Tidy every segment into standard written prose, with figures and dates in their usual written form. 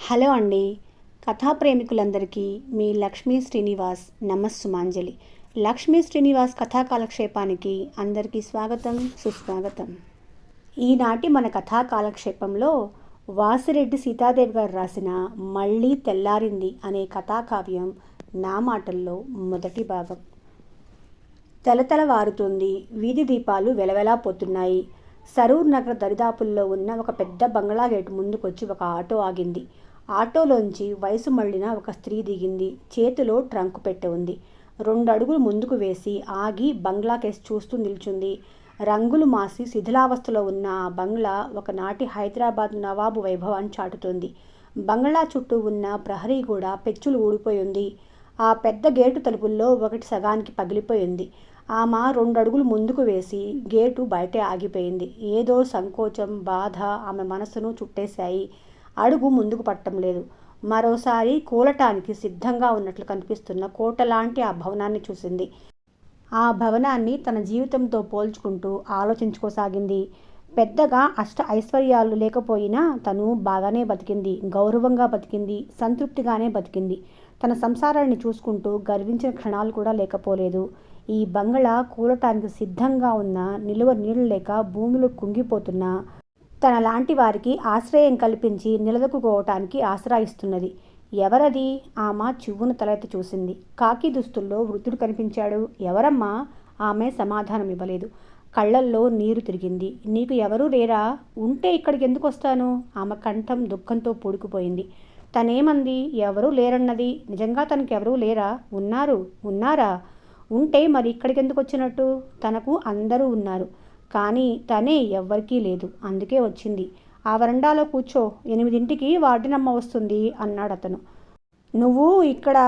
Hello అండి. కథా ప్రేమికులందరికీ మీ లక్ష్మీ శ్రీనివాస్ నమస్సుమాంజలి. లక్ష్మీ శ్రీనివాస్ కథా కాలక్షేపానికి అందరికీ స్వాగతం, సుస్వాగతం. ఈనాటి మన కథా కాలక్షేపంలో వాసిరెడ్డి సీతాదేవి గారు రాసిన మళ్ళీ తెల్లారింది అనే కథాకావ్యం నా మాటల్లో మొదటి భాగం. తెలతెలవారుతుంది. వీధి దీపాలు వెలవెలా పోతున్నాయి. సరూర్ నగర్ దరిదాపుల్లో ఉన్న ఒక పెద్ద బంగ్లా గేటు ముందుకొచ్చి ఒక ఆటో ఆగింది. ఆటోలోంచి వయసు మళ్ళిన ఒక స్త్రీ దిగింది. చేతిలో ట్రంకు పెట్టె ఉంది. 2 అడుగులు ముందుకు వేసి ఆగి బంగ్లా కేసి చూస్తూ నిల్చుంది. రంగులు మాసి శిథిలావస్థలో ఉన్న ఆ బంగ్లా ఒకనాటి హైదరాబాద్ నవాబు వైభవాన్ని చాటుతోంది. బంగ్లా చుట్టూ ఉన్న ప్రహరీ కూడా పెచ్చులు ఊడిపోయి ఉంది. ఆ పెద్ద గేటు తలుపుల్లో ఒకటి సగానికి పగిలిపోయింది. ఆమె 2 అడుగులు ముందుకు వేసి గేటు బయటే ఆగిపోయింది. ఏదో సంకోచం, బాధ ఆమె మనసును చుట్టేశాయి. అడుగు ముందుకు పట్టడం లేదు. మరోసారి కూలటానికి సిద్ధంగా ఉన్నట్లు కనిపిస్తున్న కోటలాంటి ఆ భవనాన్ని చూసింది. ఆ భవనాన్ని తన జీవితంతో పోల్చుకుంటూ ఆలోచించుకోసాగింది. పెద్దగా అష్ట ఐశ్వర్యాలు లేకపోయినా తను బాగానే బతికింది, గౌరవంగా బతికింది, సంతృప్తిగానే బతికింది. తన సంసారాన్ని చూసుకుంటూ గర్వించిన క్షణాలు కూడా లేకపోలేదు. ఈ బంగ్లా కూలటానికి సిద్ధంగా ఉన్న, నిలువ నీళ్లు లేక భూమిలో కుంగిపోతున్న తన లాంటి వారికి ఆశ్రయం కల్పించి నిలదొక్కుకోవటానికి ఆసరా ఇస్తున్నది. ఎవరది? ఆమె చివ్వున తల ఎత్తి చూసింది. కాకి దుస్తుల్లో వృద్ధుడు కనిపించాడు. ఎవరమ్మా? ఆమె సమాధానం ఇవ్వలేదు. కళ్ళల్లో నీరు తిరిగింది. నీకు ఎవరూ లేరా? ఉంటే ఇక్కడికి ఎందుకు వస్తాను? ఆమె కంఠం దుఃఖంతో పూడుకుపోయింది. తనేమంది? ఎవరూ లేరన్నది. నిజంగా తనకెవరూ లేరా? ఉన్నారా? ఉంటే మరి ఇక్కడికి ఎందుకు వచ్చినట్టు? తనకు అందరూ ఉన్నారు, కానీ తనే ఎవ్వరికీ లేదు. అందుకే వచ్చింది. ఆ వరండాలో కూర్చో, 8ంటికి వార్డెనమ్మ వస్తుంది అన్నాడు అతను. నువ్వు ఇక్కడ?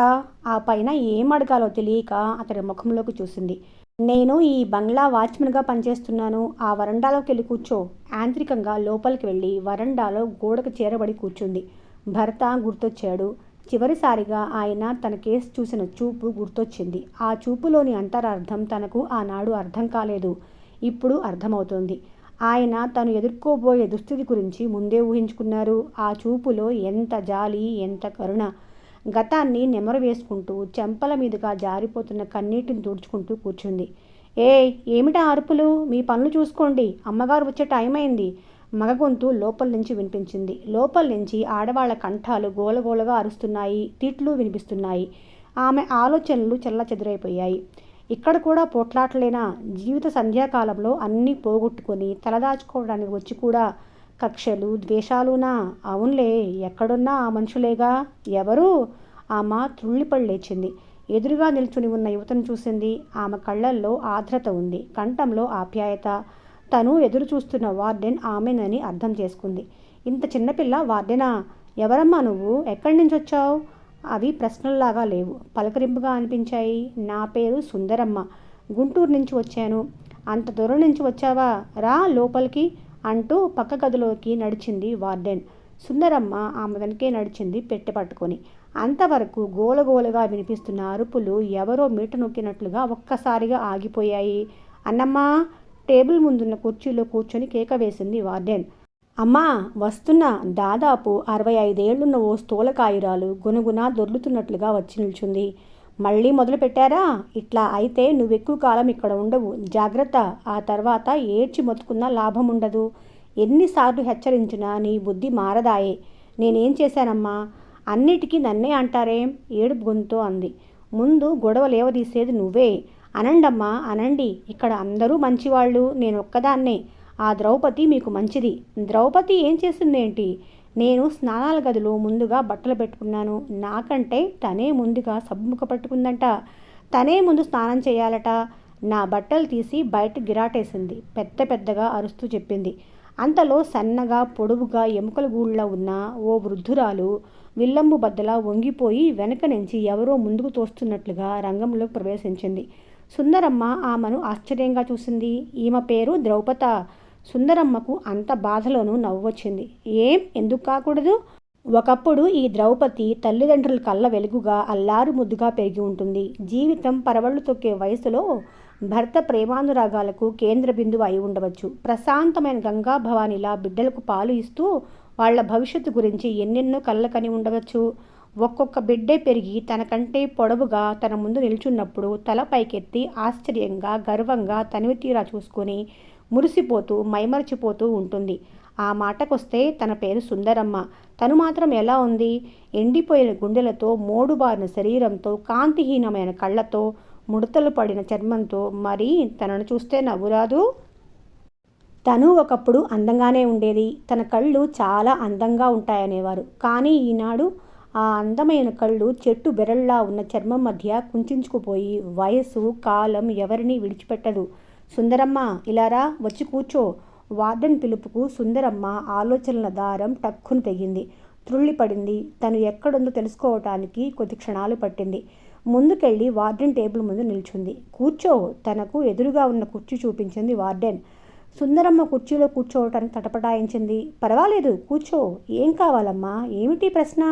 ఆ పైన ఏం అడగాలో తెలియక అతడి ముఖంలోకి చూసింది. నేను ఈ బంగ్లా వాచ్మెన్గా పనిచేస్తున్నాను. ఆ వరండాలోకి వెళ్ళి కూర్చో. యాంత్రికంగా లోపలికి వెళ్ళి వరండాలో గోడకు చేరబడి కూర్చుంది. భర్త గుర్తొచ్చాడు. చివరిసారిగా ఆయన తన కేసు చూసిన చూపు గుర్తొచ్చింది. ఆ చూపులోని అంతరార్థం తనకు ఆనాడు అర్థం కాలేదు. ఇప్పుడు అర్థమవుతోంది. ఆయన తను ఎదుర్కోబోయే దుస్థితి గురించి ముందే ఊహించుకున్నారు. ఆ చూపులో ఎంత జాలి, ఎంత కరుణ! గతాన్ని నెమరు వేసుకుంటూ చెంపల మీదుగా జారిపోతున్న కన్నీటిని తుడుచుకుంటూ కూర్చుంది. ఏమిటా అరుపులు? మీ పనులు చూసుకోండి, అమ్మగారు వచ్చే టైం అయింది. మగ గొంతు లోపల నుంచి వినిపించింది. లోపల నుంచి ఆడవాళ్ల కంఠాలు గోలగోలగా అరుస్తున్నాయి. తిట్లు వినిపిస్తున్నాయి. ఆమె ఆలోచనలు చెల్లచెదురైపోయాయి. ఇక్కడ కూడా పోట్లాటలేనా? జీవిత సంధ్యాకాలంలో అన్నీ పోగొట్టుకొని తలదాచుకోవడానికి వచ్చి కూడా కక్షలు, ద్వేషాలునా? అవునులే, ఎక్కడున్నా ఆ మనుషులేగా. ఎవరు? ఆమె త్రుళ్ళిపడి లేచింది. ఎదురుగా నిల్చుని ఉన్న యువతను చూసింది. ఆమె కళ్ళల్లో ఆర్ద్రత ఉంది, కంఠంలో ఆప్యాయత. తను ఎదురు చూస్తున్న వార్డెన్ ఆమెనని అర్థం చేసుకుంది. ఇంత చిన్నపిల్ల వార్డెనా? ఎవరమ్మా నువ్వు? ఎక్కడి నుంచి వచ్చావు? అవి ప్రశ్నల్లాగా లేవు, పలకరింపుగా అనిపించాయి. నా పేరు సుందరమ్మ, గుంటూరు నుంచి వచ్చాను. అంత దూరం నుంచి వచ్చావా? రా లోపలికి అంటూ పక్క గదిలోకి నడిచింది వార్డెన్. సుందరమ్మ ఆమె వెనకే నడిచింది పెట్టె పట్టుకొని. అంతవరకు గోలగోలగా వినిపిస్తున్న అరుపులు ఎవరో మీట నొక్కినట్లుగా ఒక్కసారిగా ఆగిపోయాయి. అన్నమ్మా! టేబుల్ ముందున్న కుర్చీలో కూర్చొని కేక వేసింది వార్డెన్. అమ్మా వస్తున్నా! దాదాపు 65 ఏళ్లున్న ఓ స్థూలకాయురాలు గునగున దొర్లుతున్నట్లుగా వచ్చి నిల్చుంది. మళ్ళీ మొదలు పెట్టారా? ఇట్లా అయితే నువ్వెక్కువ కాలం ఇక్కడ ఉండవు, జాగ్రత్త. ఆ తర్వాత ఏడ్చి మొత్తుకున్నా లాభం ఉండదు. ఎన్నిసార్లు హెచ్చరించినా నీ బుద్ధి మారదాయే. నేనేం చేశానమ్మా? అన్నిటికీ నన్నే అంటారేం? ఏడుపు గొంతుతో అంది. ముందు గొడవ లేవదీసేది నువ్వే. అనండమ్మా, అనండి. ఇక్కడ అందరూ మంచివాళ్ళు, నేనొక్కదాన్నే. ఆ ద్రౌపది మీకు మంచిది. ద్రౌపది ఏం చేసిందేంటి? నేను స్నానాల గదిలో ముందుగా బట్టలు పెట్టుకున్నాను. నాకంటే తనే ముందుగా సబ్బుముఖ పట్టుకుందంట. తనే ముందు స్నానం చేయాలట. నా బట్టలు తీసి బయట గిరాటేసింది. పెద్దగా అరుస్తూ చెప్పింది. అంతలో సన్నగా పొడవుగా ఎముకల గూళ్ళ ఉన్న ఓ వృద్ధురాలు విల్లంబు బద్దలా వంగిపోయి వెనక నుంచి ఎవరో ముందుకు తోస్తున్నట్లుగా రంగంలోకి ప్రవేశించింది. సుందరమ్మ ఆమెను ఆశ్చర్యంగా చూసింది. ఈమె పేరు ద్రౌపద. సుందరమ్మకు అంత బాధలోనూ నవ్వొచ్చింది. ఎందుకు కాకూడదు? ఒకప్పుడు ఈ ద్రౌపది తల్లిదండ్రుల కళ్ళ వెలుగుగా అల్లారు ముద్దుగా పెరిగి ఉంటుంది. జీవితం పరవళ్లు తొక్కే వయసులో భర్త ప్రేమానురాగాలకు కేంద్ర బిందువు అయి ఉండవచ్చు. ప్రశాంతమైన గంగా భవానిలా బిడ్డలకు పాలు ఇస్తూ వాళ్ళ భవిష్యత్తు గురించి ఎన్నెన్నో కలలు ఉండవచ్చు. ఒక్కొక్క బిడ్డే పెరిగి తనకంటే పొడవుగా తన ముందు నిల్చున్నప్పుడు తల పైకెత్తి ఆశ్చర్యంగా గర్వంగా తనివి తీరా చూసుకొని మురిసిపోతూ మైమరచిపోతూ ఉంటుంది. ఆ మాటకొస్తే తన పేరు సుందరమ్మ. తను మాత్రం ఎలా ఉంది? ఎండిపోయిన గుండెలతో, మోడుబారిన శరీరంతో, కాంతిహీనమైన కళ్ళతో, ముడతలు పడిన చర్మంతో. మరి తనను చూస్తే నవ్వురాదు? తను ఒకప్పుడు అందంగానే ఉండేది. తన కళ్ళు చాలా అందంగా ఉంటాయనేవారు. కానీ ఈనాడు ఆ అందమైన కళ్ళు చెట్టు బెరళ్ళలా ఉన్న చర్మం మధ్య కుంచుకుపోయి వయసు కాలం ఎవరినీ విడిచిపెట్టదు. సుందరమ్మ, ఇలారా, వచ్చి కూర్చో. వార్డెన్ పిలుపుకు సుందరమ్మ ఆలోచనల దారం టక్కును తెగింది. త్రుళ్ళిపడింది. తను ఎక్కడుందో తెలుసుకోవటానికి కొద్ది క్షణాలు పట్టింది. ముందుకెళ్ళి వార్డెన్ టేబుల్ ముందు నిల్చుంది. కూర్చో. తనకు ఎదురుగా ఉన్న కుర్చీ చూపించింది వార్డెన్. సుందరమ్మ కుర్చీలో కూర్చోవటానికి తటపటాయించింది. పర్వాలేదు, కూర్చో. ఏం కావాలమ్మా? ఏమిటి ప్రశ్న?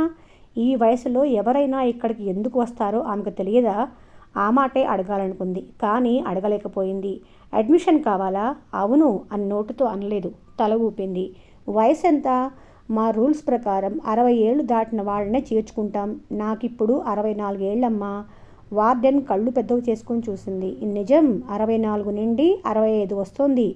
ఈ వయసులో ఎవరైనా ఇక్కడికి ఎందుకు వస్తారో ఆమెకు తెలియదా? ఆ మాటే అడగాలనుకుంది, కానీ అడగలేకపోయింది. అడ్మిషన్ కావాలా? అవును అని నోటుతో అనలేదు, తల ఊపింది. వయసు ఎంత? మా రూల్స్ ప్రకారం 60 ఏళ్ళు దాటిన వాళ్ళనే చేర్చుకుంటాం. నాకిప్పుడు 64 ఏళ్ళమ్మా. వార్డెన్ కళ్ళు పెద్దవి చేసుకొని చూసింది. నిజం, 64 నుండి 65 వస్తోంది.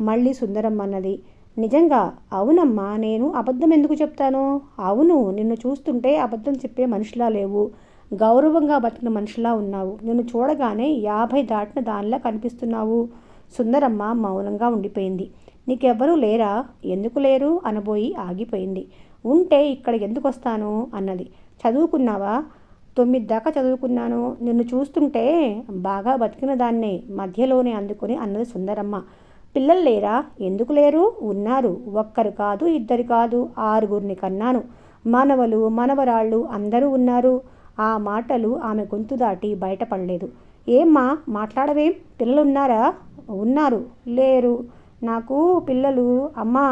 మళ్ళీ సుందరమ్మ అన్నది. నిజంగా? అవునమ్మా. నేను అబద్ధం ఎందుకు చెప్తాను? అవును, నిన్ను చూస్తుంటే అబద్ధం చెప్పే మనిషిలా లేవు. గౌరవంగా బతికిన మనిషిలా ఉన్నావు. నిన్ను చూడగానే 50 దాటిన దానిలా కనిపిస్తున్నావు. సుందరమ్మ మౌనంగా ఉండిపోయింది. నీకెవ్వరూ లేరా? ఎందుకు లేరు అనబోయి ఆగిపోయింది. ఉంటే ఇక్కడ ఎందుకు వస్తాను అన్నది. చదువుకున్నావా? 9 దాకా చదువుకున్నాను. నిన్ను చూస్తుంటే బాగా బతికిన దాన్నే మధ్యలోనే అందుకొని అన్నది సుందరమ్మ. పిల్లలు లేరా? ఎందుకు లేరు? ఉన్నారు. ఒక్కరు కాదు, ఇద్దరు కాదు, 6గురిని కన్నాను. మనవలు మనవరాళ్ళు అందరూ ఉన్నారు. ఆ మాటలు ఆమె గొంతు దాటి బయటపడలేదు. ఏమ్మా మాట్లాడవేం? పిల్లలున్నారా? ఉన్నారు. లేరు. నాకు పిల్లలు అమ్మా.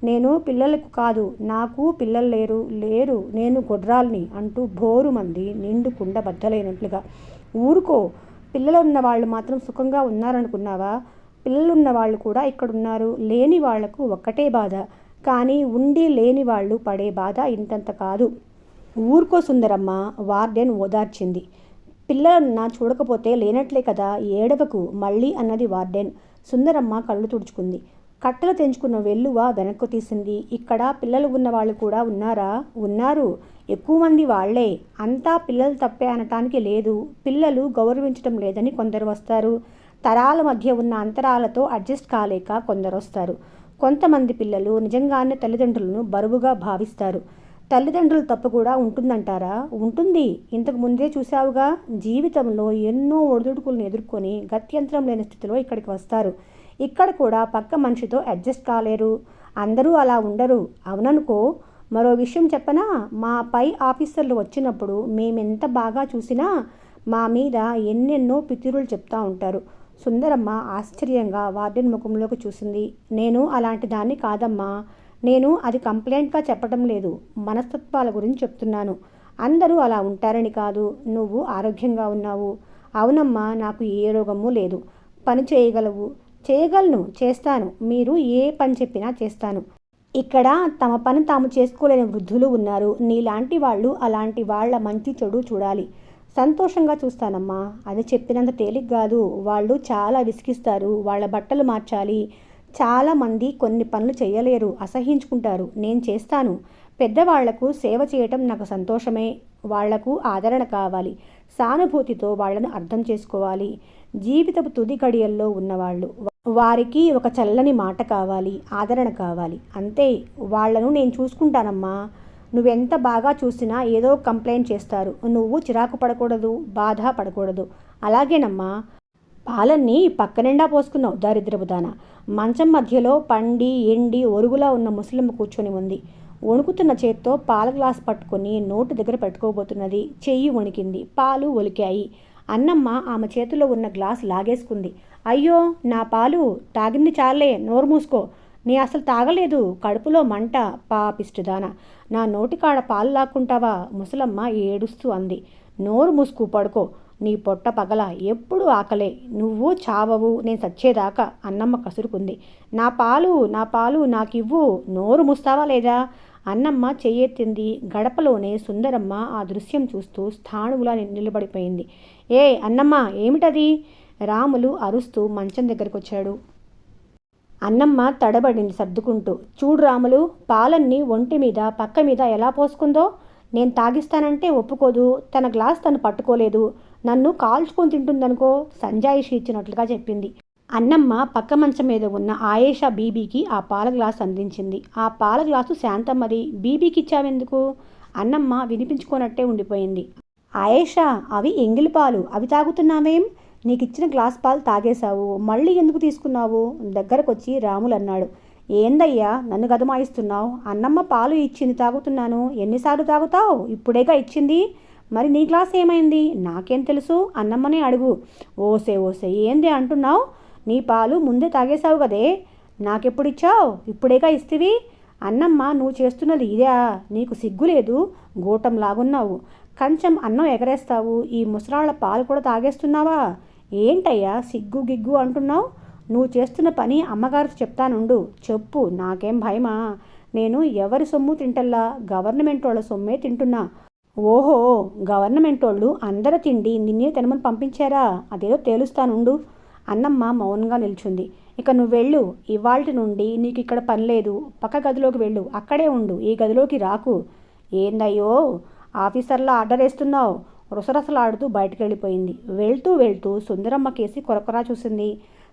నేను పిల్లలకు కాదు, నాకు పిల్లలు లేరు. లేరు, నేను గొడ్రాల్ని అంటూ బోరుమంది నిండు కుండ బద్దలైనట్లుగా. ఊరుకో. పిల్లలున్న వాళ్ళు మాత్రం సుఖంగా ఉన్నారనుకున్నావా? పిల్లలున్న వాళ్ళు కూడా ఇక్కడున్నారు. లేని వాళ్లకు ఒక్కటే బాధ. కానీ ఉండి లేని వాళ్ళు పడే బాధ ఇంతంత కాదు. ఊరుకో సుందరమ్మ, వార్డెన్ ఓదార్చింది. పిల్లలన్నా చూడకపోతే లేనట్లే కదా, ఏడవకు మళ్ళీ అన్నది వార్డెన్. సుందరమ్మ కళ్ళు తుడుచుకుంది. కట్టలు తెంచుకున్న వెల్లువ వెనక్కు తీసింది. ఇక్కడ పిల్లలు ఉన్నవాళ్ళు కూడా ఉన్నారా? ఉన్నారు. ఎక్కువ మంది వాళ్లే. అంతా పిల్లలు తప్పే అనటానికి లేదు. పిల్లలు గౌరవించడం లేదని కొందరు వస్తారు. తరాల మధ్య ఉన్న అంతరాలతో అడ్జస్ట్ కాలేక కొందరు వస్తారు. కొంతమంది పిల్లలు నిజంగానే తల్లిదండ్రులను బరువుగా భావిస్తారు. తల్లిదండ్రుల తప్పు కూడా ఉంటుందంటారా? ఉంటుంది. ఇంతకు ముందే చూశావుగా. జీవితంలో ఎన్నో ఒడిదుడుకులను ఎదుర్కొని గత్యంతరం లేని స్థితిలో ఇక్కడికి వస్తారు. ఇక్కడ కూడా పక్క మనిషితో అడ్జస్ట్ కాలేరు. అందరూ అలా ఉండరు. అవుననుకో. మరో విషయం చెప్పనా? మా పై ఆఫీసర్లు వచ్చినప్పుడు మేమెంత బాగా చూసినా మా మీద ఎన్నెన్నో పితూరులు చెప్తా ఉంటారు. సుందరమ్మ ఆశ్చర్యంగా వార్డెన్ ముఖంలోకి చూసింది. నేను అలాంటి దాన్ని కాదమ్మా. నేను అది కంప్లైంట్గా చెప్పడం లేదు. మనస్తత్వాల గురించి చెప్తున్నాను. అందరూ అలా ఉంటారని కాదు. నువ్వు ఆరోగ్యంగా ఉన్నావు. అవునమ్మా, నాకు ఏ రోగమూ లేదు. పని చేయగలవు? చేయగలను, చేస్తాను. మీరు ఏ పని చెప్పినా చేస్తాను. ఇక్కడ తమ పని తాము చేసుకోలేని వృద్ధులు ఉన్నారు. నీలాంటి వాళ్ళు అలాంటి వాళ్ళ మంచి చెడు చూడాలి. సంతోషంగా చూస్తానమ్మా. అది చెప్పినంత తేలిక కాదు. వాళ్ళు చాలా విసిగిస్తారు. వాళ్ళ బట్టలు మార్చాలి. చాలామంది కొన్ని పనులు చేయలేరు, అసహించుకుంటారు. నేను చేస్తాను. పెద్దవాళ్లకు సేవ చేయటం నాకు సంతోషమే. వాళ్లకు ఆదరణ కావాలి. సానుభూతితో వాళ్ళను అర్థం చేసుకోవాలి. జీవితపు తుది గడియల్లో ఉన్నవాళ్ళు. వారికి ఒక చల్లని మాట కావాలి, ఆదరణ కావాలి. అంతే. వాళ్లను నేను చూసుకుంటానమ్మా. నువ్వెంత బాగా చూసినా ఏదో కంప్లైంట్ చేస్తారు. నువ్వు చిరాకు పడకూడదు, బాధ పడకూడదు. అలాగేనమ్మా. పాలన్నీ పక్కనిండా పోసుకున్నావు, దరిద్రపు దాన. మంచం మధ్యలో పండి ఎండి ఒరుగులా ఉన్న ముసలమ్మ కూర్చొని ఉంది. వణుకుతున్న చేత్తో పాల గ్లాస్ పట్టుకొని నోటు దగ్గర పెట్టుకోబోతున్నది. చెయ్యి వణికింది. పాలు ఒలికాయి. అన్నమ్మ ఆమె చేతిలో ఉన్న గ్లాస్ లాగేసుకుంది. అయ్యో, నా పాలు తాగింది చాలే, నోరు మూసుకో. నీ అసలు తాగలేదు, కడుపులో మంట. పాపిష్టిదానా, నా నోటికాడ పాలు లాక్కుంటావా? ముసలమ్మ ఏడుస్తూ అంది. నోరు మూసుకు పడుకో. నీ పొట్ట పగల, ఎప్పుడు ఆకలే. నువ్వు చావవు, నేను చచ్చేదాకా. అన్నమ్మ కసురుకుంది. నా పాలు నాకివ్వు. నోరు మూస్తావా లేదా? అన్నమ్మ చెయ్యెత్తింది. గడపలోనే సుందరమ్మ ఆ దృశ్యం చూస్తూ స్థాణువులా నిలబడిపోయింది. ఏ అన్నమ్మ, ఏమిటది? రాములు అరుస్తూ మంచం దగ్గరకొచ్చాడు. అన్నమ్మ తడబడింది సర్దుకుంటూ. చూడు రాములు, పాలన్నీ ఒంటి మీద పక్క మీద ఎలా పోసుకుందో. నేను తాగిస్తానంటే ఒప్పుకోదు. తన గ్లాస్ తను పట్టుకోలేదు. నన్ను కాల్చుకొని తింటుందనుకో, సంజాయిషి ఇచ్చినట్లుగా చెప్పింది. అన్నమ్మ పక్క మంచం మీద ఉన్న ఆయేషా బీబీకి ఆ పాల గ్లాసు అందించింది. ఆ పాల గ్లాసు శాంతమ్మది. బీబీకి ఇచ్చావెందుకు? అన్నమ్మ వినిపించుకోనట్టే ఉండిపోయింది. ఆయేషా, అవి ఎంగిలి పాలు, అవి తాగుతున్నావేం? నీకిచ్చిన గ్లాస్ పాలు తాగేశావు, మళ్ళీ ఎందుకు తీసుకున్నావు? దగ్గరకొచ్చి రాములు అన్నాడు. ఏందయ్యా నన్ను గదమాయిస్తున్నావు? అన్నమ్మ పాలు ఇచ్చింది, తాగుతున్నాను. ఎన్నిసార్లు తాగుతావు? ఇప్పుడేగా ఇచ్చింది. మరి నీ గ్లాస్ ఏమైంది? నాకేం తెలుసు? అన్నమ్మనే అడుగు. ఓసే ఓసే, ఏంది అంటున్నావు? నీ పాలు ముందే తాగేశావు కదే. నాకెప్పుడిచ్చావు? ఇప్పుడేగా ఇస్తివి. అన్నమ్మ, నువ్వు చేస్తున్నది ఇదే? నీకు సిగ్గులేదు? గోటంలాగున్నావు. కంచం అన్నం ఎగరేస్తావు, ఈ ముసరాళ్ల పాలు కూడా తాగేస్తున్నావా? ఏంటయ్యా సిగ్గు గిగ్గు అంటున్నావు? నువ్వు చేస్తున్న పని అమ్మగారికి చెప్తానుండు. చెప్పు, నాకేం భయమా? నేను ఎవరి సొమ్ము తింటల్లా, గవర్నమెంట్ వాళ్ళ సొమ్మే తింటున్నా. ఓహో, గవర్నమెంట్ వాళ్ళు అందరూ తిండి నిన్నే తినమని పంపించారా? అదేదో తేలుస్తానుండు. అన్నమ్మ మౌనంగా నిల్చుంది. ఇక నువ్వు వెళ్ళు. ఇవాల్టి నుండి నీకు ఇక్కడ పని లేదు. పక్క గదిలోకి వెళ్ళు. అక్కడే ఉండు, ఈ గదిలోకి రాకు. ఏందయ్యో ఆఫీసర్లా ఆర్డర్ వేస్తున్నావు? రుసరసలాడుతూ బయటకు వెళ్ళిపోయింది. వెళ్తూ వెళ్తూ సుందరమ్మ కేసి కొరకొరా చూసింది.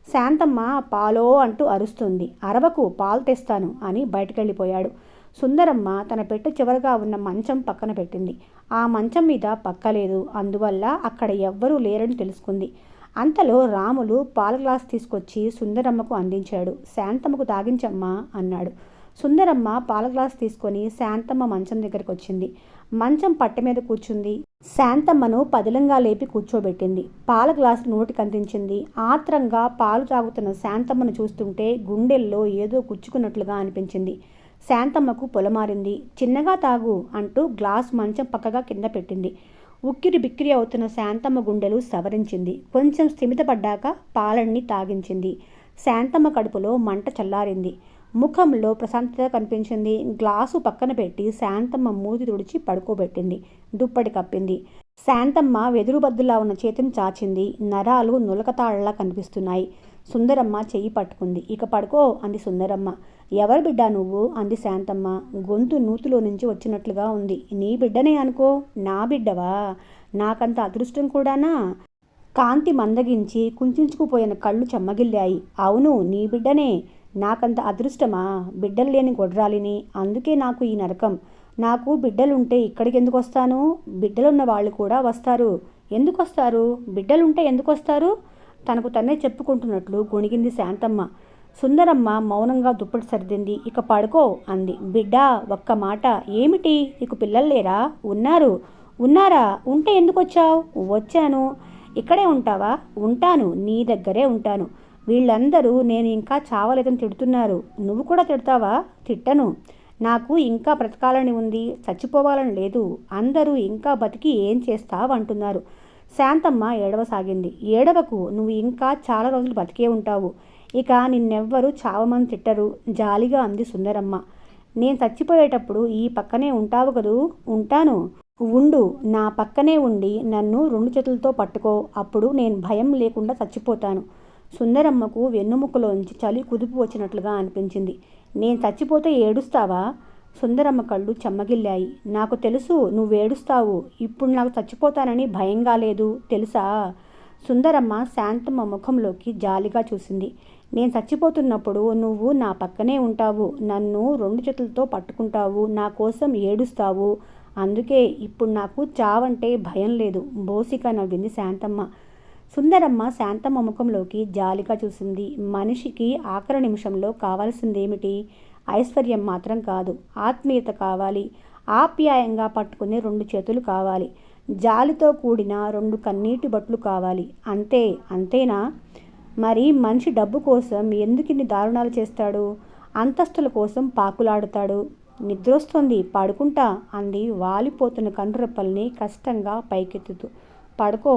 శాంతమ్మ పాలో అంటూ అరుస్తుంది. అరవకు, పాలు తెస్తాను అని బయటకెళ్ళిపోయాడు. సుందరమ్మ తన పెట్టె చివరగా ఉన్న మంచం పక్కన పెట్టింది. ఆ మంచం మీద పక్కలేదు. అందువల్ల అక్కడ ఎవ్వరూ లేరని తెలుసుకుంది. అంతలో రాములు పాల గ్లాస్ తీసుకొచ్చి సుందరమ్మకు అందించాడు. శాంతమ్మకు తాగించమ్మా అన్నాడు. సుందరమ్మ పాల గ్లాస్ తీసుకొని శాంతమ్మ మంచం దగ్గరికి వచ్చింది. మంచం పట్టె మీద కూర్చుంది. శాంతమ్మను పదిలంగా లేపి కూర్చోబెట్టింది. పాల గ్లాసు నోటికి అందించింది. ఆత్రంగా పాలు తాగుతున్న శాంతమ్మను చూస్తుంటే గుండెల్లో ఏదో గుచ్చుకున్నట్లుగా అనిపించింది. శాంతమ్మకు పొలమారింది. చిన్నగా తాగు అంటూ గ్లాస్ మంచం పక్కగా కింద పెట్టింది. ఉక్కిరి బిక్కిరి అవుతున్న శాంతమ్మ గుండెలు సవరించింది. కొంచెం స్థిమితపడ్డాక పాలన్నీ తాగించింది. శాంతమ్మ కడుపులో మంట చల్లారింది. ముఖంలో ప్రశాంతత కనిపించింది. గ్లాసు పక్కన పెట్టి శాంతమ్మ మూతి తుడిచి పడుకోబెట్టింది. దుప్పటి కప్పింది. శాంతమ్మ వెదురుబద్దులా ఉన్న చేతిని చాచింది. నరాలు నులకతాళ్లా కనిపిస్తున్నాయి. సుందరమ్మ చెయ్యి పట్టుకుంది. ఇక పడుకో అంది సుందరమ్మ. ఎవరు బిడ్డా నువ్వు? అంది శాంతమ్మ. గొంతు నూతిలో నుంచి వచ్చినట్లుగా ఉంది. నీ బిడ్డనే అనుకో. నా బిడ్డవా? నాకంత అదృష్టం కూడానా? కాంతి మందగించి కుంచుకుపోయిన కళ్ళు చెమ్మగిల్లాయి. అవును, నీ బిడ్డనే. నాకంత అదృష్టమా? బిడ్డలు లేని గొడ్రాలిని. అందుకే నాకు ఈ నరకం. నాకు బిడ్డలుంటే ఇక్కడికి ఎందుకు వస్తాను? బిడ్డలున్న వాళ్ళు కూడా వస్తారు. ఎందుకు వస్తారు? బిడ్డలుంటే ఎందుకు వస్తారు? తనకు తనే చెప్పుకుంటున్నట్లు గొణిగింది శాంతమ్మ. సుందరమ్మ మౌనంగా దుప్పటి సర్దింది. ఇక పడుకో అంది. బిడ్డా, ఒక్క మాట. ఏమిటి? నీకు పిల్లలు లేరా? ఉన్నారు. ఉన్నారా? ఉంటే ఎందుకు వచ్చావు? వచ్చాను. ఇక్కడే ఉంటావా? ఉంటాను, నీ దగ్గరే ఉంటాను. వీళ్ళందరూ నేను ఇంకా చావలేదని తిడుతున్నారు. నువ్వు కూడా తిడతావా? తిట్టను. నాకు ఇంకా బ్రతకాలని ఉంది, చచ్చిపోవాలని లేదు. అందరూ ఇంకా బతికి ఏం చేస్తావు అంటున్నారు. శాంతమ్మ ఏడవసాగింది. ఏడవకు, నువ్వు ఇంకా చాలా రోజులు బతికే ఉంటావు. ఇక నిన్నెవ్వరూ చావమని తిట్టరు జాలిగా అంది సుందరమ్మ. నేను చచ్చిపోయేటప్పుడు ఈ పక్కనే ఉంటావు కదూ? ఉంటాను. ఉండు, నా పక్కనే ఉండి నన్ను 2 చేతులతో పట్టుకో. అప్పుడు నేను భయం లేకుండా చచ్చిపోతాను. సుందరమ్మకు వెన్నుముక్కలోంచి చలి కుదుపు వచ్చినట్లుగా అనిపించింది. నేను చచ్చిపోతే ఏడుస్తావా? సుందరమ్మ కళ్ళు చెమ్మగిల్లాయి. నాకు తెలుసు నువ్వేడుస్తావు. ఇప్పుడు నాకు చచ్చిపోతానని భయంగా లేదు తెలుసా? సుందరమ్మ శాంతమ్మ ముఖంలోకి జాలిగా చూసింది. నేను చచ్చిపోతున్నప్పుడు నువ్వు నా పక్కనే ఉంటావు. నన్ను 2 చేతులతో పట్టుకుంటావు. నా కోసం ఏడుస్తావు. అందుకే ఇప్పుడు నాకు చావంటే భయం లేదు. బోసిగా నవ్వింది శాంతమ్మ. సుందరమ్మ శాంతమ్మ ముఖంలోకి జాలిగా చూసింది. మనిషికి ఆఖరి నిమిషంలో కావాల్సిందేమిటి? ఐశ్వర్యం మాత్రం కాదు, ఆత్మీయత కావాలి. ఆప్యాయంగా పట్టుకునే 2 చేతులు కావాలి. జాలితో కూడిన 2 కన్నీటి బట్లు కావాలి. అంతే. అంతేనా? మరి మనిషి డబ్బు కోసం ఎందుకిన్ని దారుణాలు చేస్తాడు? అంతస్తుల కోసం పాకులాడుతాడు. నిద్రొస్తుంది, పడుకుంటా అంది వాలిపోతున్న కన్నురెప్పల్ని కష్టంగా పైకెత్తుతూ. పడుకో.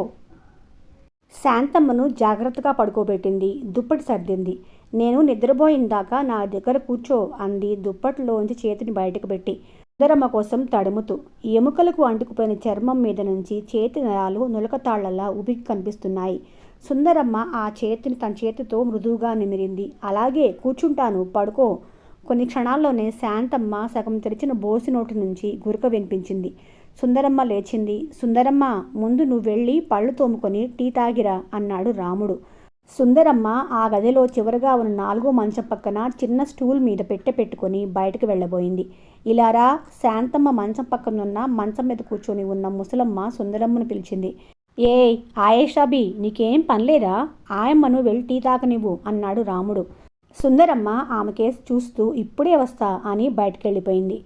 శాంతమ్మను జాగ్రత్తగా పడుకోబెట్టింది. దుప్పటి సర్దింది. నేను నిద్రపోయిందాకా నా దగ్గర కూర్చో అంది దుప్పట్లోంచి చేతిని బయటకు పెట్టి, సుందరమ్మ కోసం తడుముతూ. ఎముకలకు అంటుకుపోయిన చర్మం మీద నుంచి చేతి నరాలు నులకతాళ్లలా ఉబికి కనిపిస్తున్నాయి. సుందరమ్మ ఆ చేతిని తన చేతితో మృదువుగా నిమిరింది. అలాగే కూర్చుంటాను, పడుకో. కొన్ని క్షణాల్లోనే శాంతమ్మ సగం తెరిచిన బోసి నోటి నుంచి గురక వినిపించింది. సుందరమ్మ లేచింది. సుందరమ్మ, ముందు నువ్వు వెళ్ళి పళ్ళు తోముకొని టీ తాగిరా అన్నాడు రాముడు. సుందరమ్మ ఆ గదిలో చివరగా ఉన్న 4వ మంచం పక్కన చిన్న స్టూల్ మీద పెట్టుకొని బయటకు వెళ్ళబోయింది. ఇలారా. శాంతమ్మ మంచం పక్కనున్న మంచం మీద కూర్చొని ఉన్న ముసలమ్మ సుందరమ్మను పిలిచింది. ఏయ్ ఆయేషాబీ, నీకేం పనిలేదా? ఆయమ్మను వెళ్ళి టీ తాగనివ్వు అన్నాడు రాముడు. సుందరమ్మ ఆమె కేసు చూస్తూ ఇప్పుడే వస్తా అని బయటకెళ్ళిపోయింది.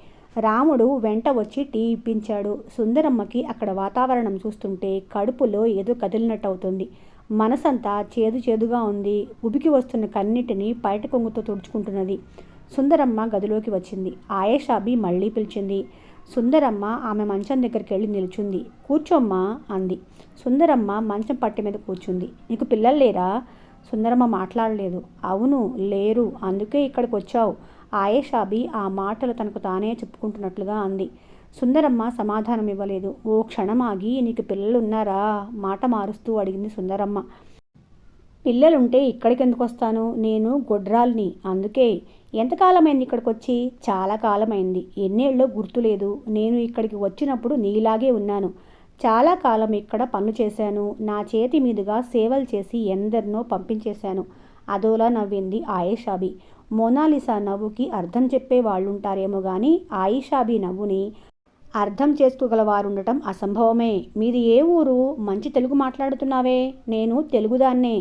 రాముడు వెంట వచ్చి టీ ఇప్పించాడు. సుందరమ్మకి అక్కడ వాతావరణం చూస్తుంటే కడుపులో ఏదో కదిలినట్టు అవుతుంది. మనసంతా చేదుగా ఉంది. ఉబికి వస్తున్న కన్నిటిని బయట కొంగుతో తుడుచుకుంటున్నది. సుందరమ్మ గదిలోకి వచ్చింది. ఆయేషాబీ మళ్ళీ పిలిచింది. సుందరమ్మ ఆమె మంచం దగ్గరికి వెళ్ళి నిల్చుంది. కూర్చోమ్మా అంది. సుందరమ్మ మంచం పట్టి మీద కూర్చుంది. నీకు పిల్లలు లేరా? సుందరమ్మ మాట్లాడలేదు. అవును, లేరు, అందుకే ఇక్కడికి వచ్చావు. ఆయేషాబీ ఆ మాటలు తనకు తానే చెప్పుకుంటున్నట్లుగా అంది. సుందరమ్మ సమాధానం ఇవ్వలేదు. ఓ క్షణమాగి, నీకు పిల్లలున్నారా? మాట మారుస్తూ అడిగింది సుందరమ్మ. పిల్లలుంటే ఇక్కడికి ఎందుకు వస్తాను? నేను గొడ్రాల్ని, అందుకే. ఎంతకాలమైంది ఇక్కడికి వచ్చి? చాలా కాలమైంది. ఎన్నేళ్ళో గుర్తులేదు. నేను ఇక్కడికి వచ్చినప్పుడు నీలాగే ఉన్నాను. చాలా కాలం ఇక్కడ పనులు చేశాను. నా చేతి మీదుగా సేవలు చేసి ఎందరినో పంపించేశాను. అదోలా నవ్వింది ఆయేషాబీ. మోనాలిసా నవ్వుకి అర్థం చెప్పే వాళ్ళుంటారేమో కానీ ఆయిషాబీ నవ్వుని అర్థం చేసుకోగలవారుండటం అసంభవమే. మీది ఏ ఊరు? మంచి తెలుగు మాట్లాడుతున్నావే. నేను తెలుగుదాన్నే.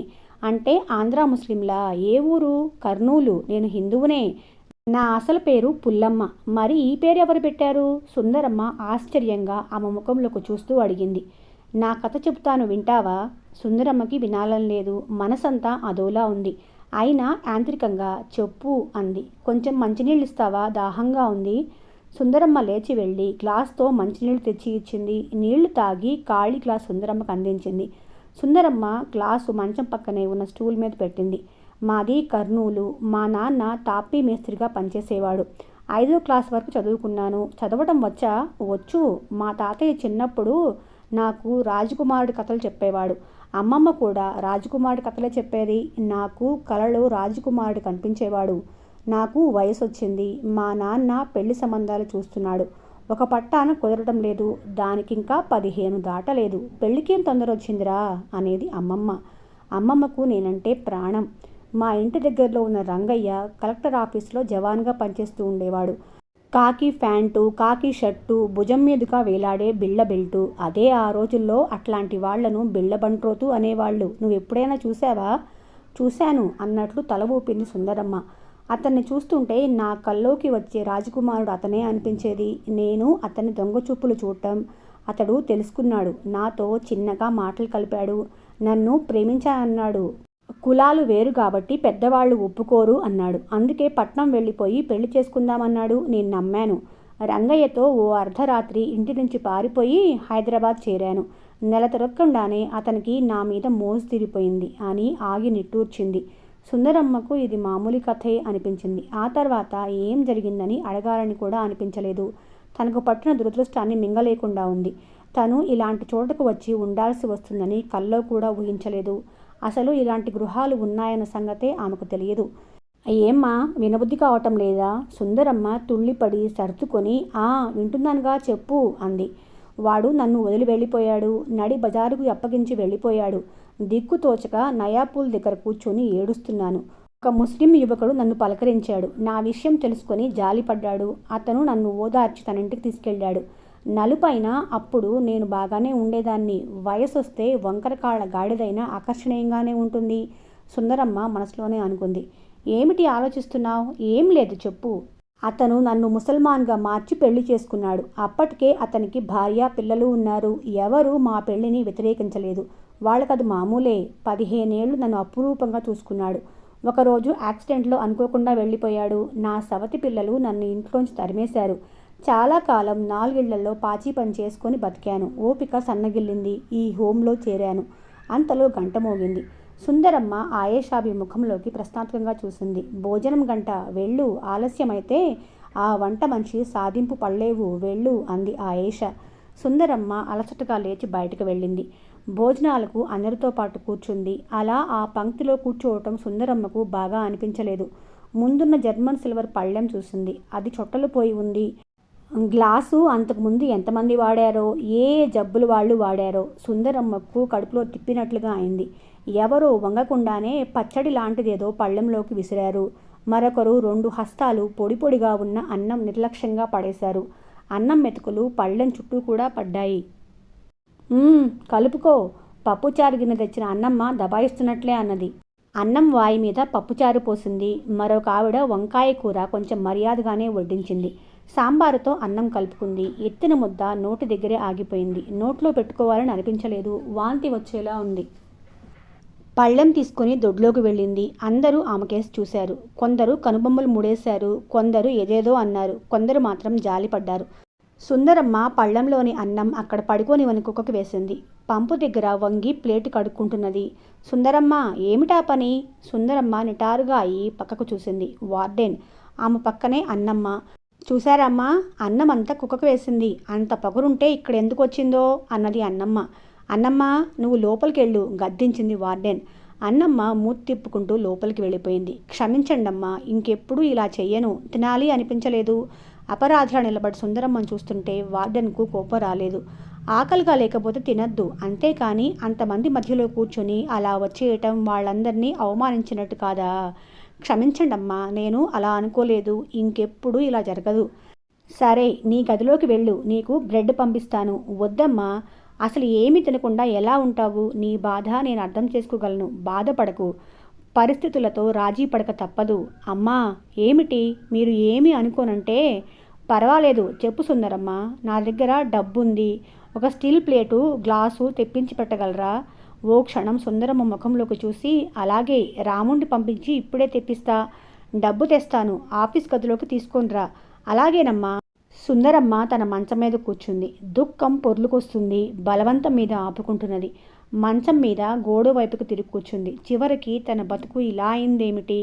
అంటే ఆంధ్రా ముస్లింలా? ఏ ఊరు? కర్నూలు. నేను హిందువునే. నా అసలు పేరు పుల్లమ్మ. మరి ఈ పేరు ఎవరు పెట్టారు? సుందరమ్మ ఆశ్చర్యంగా ఆమె ముఖంలోకి చూస్తూ అడిగింది. నా కథ చెబుతాను, వింటావా? సుందరమ్మకి వినాలని లేదు. మనసంతా అదోలా ఉంది. అయినా యాంత్రికంగా చెప్పు అంది. కొంచెం మంచినీళ్ళు ఇస్తావా? దాహంగా ఉంది. సుందరమ్మ లేచి వెళ్ళి గ్లాస్తో మంచినీళ్ళు తెచ్చి ఇచ్చింది. నీళ్లు తాగి ఖాళీ గ్లాస్ సుందరమ్మకు అందించింది. సుందరమ్మ గ్లాసు మంచం పక్కనే ఉన్న స్టూల్ మీద పెట్టింది. మాది కర్నూలు. మా నాన్న తాపీ మేస్త్రిగా పనిచేసేవాడు. 5వ క్లాస్ వరకు చదువుకున్నాను. చదవటం వచ్చా? వచ్చు. మా తాతయ్య చిన్నప్పుడు నాకు రాజకుమారుడి కథలు చెప్పేవాడు. అమ్మమ్మ కూడా రాజకుమారుడి కథలే చెప్పేది. నాకు కలలో రాజకుమారుడు కనిపించేవాడు. నాకు వయసు వచ్చింది. మా నాన్న పెళ్లి సంబంధాలు చూస్తున్నాడు. ఒక పట్టాన కుదరటం లేదు. దానికింకా 15 దాటలేదు. పెళ్ళికేం తొందర వచ్చిందిరా అనేది అమ్మమ్మ. అమ్మమ్మకు నేనంటే ప్రాణం. మా ఇంటి దగ్గరలో ఉన్న రంగయ్య కలెక్టర్ ఆఫీస్లో జవాన్గా పనిచేస్తూ ఉండేవాడు. కాకి ప్యాంటు, కాకి షర్టు, భుజం మీదుగా వేలాడే బిళ్ళ బెల్టు. అదే ఆ రోజుల్లో అట్లాంటి వాళ్లను బిళ్ళబంట్రోతు అనేవాళ్ళు. నువ్వెప్పుడైనా చూసావా? చూశాను అన్నట్లు తల ఊపింది సుందరమ్మ. అతన్ని చూస్తుంటే నా కల్లోకి వచ్చే రాజకుమారుడు అతనే అనిపించేది. నేను అతన్ని దొంగచూపులు చూడటం. అతడు తెలుసుకున్నాడు. నాతో చిన్నగా మాటలు కలిపాడు. నన్ను ప్రేమించానన్నాడు. కులాలు వేరు కాబట్టి పెద్దవాళ్ళు ఒప్పుకోరు అన్నాడు. అందుకే పట్నం వెళ్ళిపోయి పెళ్లి చేసుకుందామన్నాడు. నేను నమ్మాను. రంగయ్యతో ఓ అర్ధరాత్రి ఇంటి నుంచి పారిపోయి హైదరాబాద్ చేరాను. నెల తిరగకుండానే అతనికి నా మీద మోజు తీరిపోయింది అని ఆగి నిట్టూర్చింది. సుందరమ్మకు ఇది మామూలు కథే అనిపించింది. ఆ తర్వాత ఏం జరిగిందని అడగాలని కూడా అనిపించలేదు. తనకు పట్టిన దురదృష్టాన్ని మింగలేకుండా ఉంది. తను ఇలాంటి చోటకు వచ్చి ఉండాల్సి వస్తుందని కల్లో కూడా ఊహించలేదు. అసలు ఇలాంటి గృహాలు ఉన్నాయన్న సంగతే ఆమెకు తెలియదు. ఏమ్మా, వినబుద్ధి కావటం లేదా? సుందరమ్మ తుళ్ళిపడి సర్దుకొని వింటున్నానుగా, చెప్పు అంది. వాడు నన్ను వదిలి వెళ్ళిపోయాడు. నడి బజారుకు అప్పగించి వెళ్ళిపోయాడు. దిక్కు తోచక నయాపూల్ దగ్గర కూర్చొని ఏడుస్తున్నాను. ఒక ముస్లిం యువకుడు నన్ను పలకరించాడు. నా విషయం తెలుసుకొని జాలిపడ్డాడు. అతను నన్ను ఓదార్చి తన ఇంటికి తీసుకెళ్ళాడు. నలుపైన అప్పుడు నేను బాగానే ఉండేదాన్ని. వయసొస్తే వంకరకాళ్ల గాడిదైనా ఆకర్షణీయంగానే ఉంటుంది. సుందరమ్మ మనసులోనే అనుకుంది. ఏమిటి ఆలోచిస్తున్నావు? ఏం లేదు, చెప్పు. అతను నన్ను ముసల్మాన్గా మార్చి పెళ్లి చేసుకున్నాడు. అప్పటికే అతనికి భార్య, పిల్లలు ఉన్నారు. ఎవరూ మా పెళ్లిని వ్యతిరేకించలేదు. వాళ్ళకది మామూలే. 15 ఏళ్ళు నన్ను అపురూపంగా చూసుకున్నాడు. ఒకరోజు యాక్సిడెంట్లో అనుకోకుండా వెళ్ళిపోయాడు. నా సవతి పిల్లలు నన్ను ఇంట్లోంచి తరిమేశారు. చాలా కాలం 4 ఇళ్లలో పాచి పని చేసుకొని బతికాను. ఓపిక సన్నగిల్లింది. ఈ హోంలో చేరాను. అంతలో గంట మోగింది. సుందరమ్మ ఆయేషాబి ముఖంలోకి ప్రశ్నార్థకంగా చూసింది. భోజనం గంట వెళ్ళు, ఆలస్యమైతే ఆ వంట మనిషి సాధింపు పడలేవు, వెళ్ళు అంది ఆయేష. సుందరమ్మ అలసటగా లేచి బయటకు వెళ్ళింది. భోజనాలకు అందరితో పాటు కూర్చుంది. అలా ఆ పంక్తిలో కూర్చోవటం సుందరమ్మకు బాగా అనిపించలేదు. ముందున్న జర్మన్ సిల్వర్ పళ్ళెం చూసింది. అది చొట్టలు పోయి ఉంది. గ్లాసు అంతకుముందు ఎంతమంది వాడారో, ఏ జబ్బులు వాళ్ళు వాడారో సుందరమ్మకు కడుపులో తిప్పినట్లుగా అయింది. ఎవరో వంగకుండానే పచ్చడి లాంటిదేదో పళ్ళెంలోకి విసిరారు. మరొకరు 2 హస్తాలు పొడి పొడిగా ఉన్న అన్నం నిర్లక్ష్యంగా పడేశారు. అన్నం మెతుకులు పళ్ళెం చుట్టూ కూడా పడ్డాయి. కలుపుకో, పప్పుచారు గిన్నె తెచ్చిన అన్నమ్మ దబాయిస్తున్నట్లే అన్నది. అన్నం వాయి మీద పప్పుచారు పోసింది. మరొక ఆవిడ వంకాయ కూర కొంచెం మర్యాదగానే వడ్డించింది. సాంబారుతో అన్నం కలుపుకుంది. ఎత్తిన ముద్ద నోటి దగ్గరే ఆగిపోయింది. నోట్లో పెట్టుకోవాలని అనిపించలేదు. వాంతి వచ్చేలా ఉంది. పళ్ళెం తీసుకుని దొడ్లోకి వెళ్ళింది. అందరూ ఆమెకేసి చూశారు. కొందరు కనుబొమ్మలు ముడేశారు, కొందరు ఏదేదో అన్నారు, కొందరు మాత్రం జాలిపడ్డారు. సుందరమ్మ పళ్ళెంలోని అన్నం అక్కడ పడుకోనివని కుక్కకు వేసింది. పంపు దగ్గర వంగి ప్లేటు కడుక్కుంటున్నది. సుందరమ్మ, ఏమిటా పని? సుందరమ్మ నిటారుగా అయి పక్కకు చూసింది. వార్డెన్. ఆమె పక్కనే అన్నమ్మ. చూశారమ్మా, అన్నం అంతా కుక్కకు వేసింది. అంత పగురుంటే ఇక్కడ ఎందుకు వచ్చిందో అన్నది అన్నమ్మ. అన్నమ్మ, నువ్వు లోపలికెళ్ళు గద్దించింది వార్డెన్. అన్నమ్మ మూతి తిప్పుకుంటూ లోపలికి వెళ్ళిపోయింది. క్షమించండమ్మా, ఇంకెప్పుడు ఇలా చెయ్యను. తినాలి అనిపించలేదు. అపరాధిలా నిలబడి సుందరమ్మను చూస్తుంటే వార్డెన్కు కోపం రాలేదు. ఆకలిగా లేకపోతే తినద్దు, అంతేకాని అంతమంది మధ్యలో కూర్చొని అలా వచ్చేయటం వాళ్ళందరినీ అవమానించినట్టు కాదా? క్షమించండమ్మా, నేను అలా అనుకోలేదు. ఇంకెప్పుడు ఇలా జరగదు. సరే, నీ గదిలోకి వెళ్ళు, నీకు బ్రెడ్ పంపిస్తాను. వద్దమ్మా, అసలు ఏమీ తినకుండా ఎలా ఉంటావు? నీ బాధ నేను అర్థం చేసుకోగలను. బాధపడకు. పరిస్థితులతో రాజీ పడక తప్పదు. అమ్మా, ఏమిటి? మీరు ఏమీ అనుకోనంటే పర్వాలేదు, చెప్పు సుందరమ్మ. నా దగ్గర డబ్బుంది. ఒక స్టీల్ ప్లేటు, గ్లాసు తెప్పించి పెట్టగలరా? ఓ క్షణం సుందరమ్మ ముఖంలోకి చూసి, అలాగే, రాముణ్ణి పంపించి ఇప్పుడే తెప్పిస్తా. డబ్బు తెస్తాను, ఆఫీస్ గదిలోకి తీసుకొనిరా. అలాగేనమ్మా. సుందరమ్మ తన మంచం మీద కూర్చుంది. దుఃఖం పొర్లుకొస్తుంది. బలవంతం మీద ఆపుకుంటున్నది. మంచం మీద గోడ వైపుకు తిరిగి కూర్చుంది. చివరికి తన బతుకు ఇలా అయిందేమిటి?